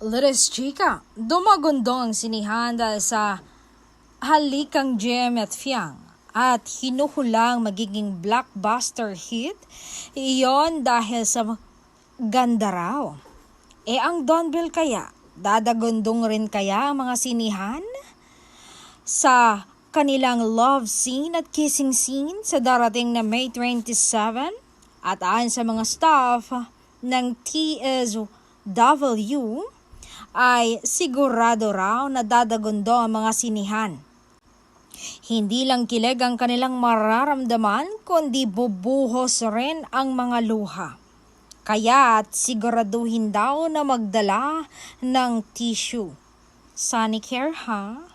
Liris Chika, dumagundong ang sinihan dahil sa halikang Jem at Fiang at hinuhulang magiging blockbuster hit. Iyon dahil sa ganda raw. Ang Donbell kaya, dadagundong rin kaya ang mga sinihan sa kanilang love scene at kissing scene sa darating na May 27? At ayon sa mga staff ng TSW, ay sigurado raw na dadagundo ang mga sinihan. Hindi lang kilig ang kanilang mararamdaman, kundi bubuhos rin ang mga luha. Kaya't siguraduhin daw na magdala ng tissue. Sunny care ha?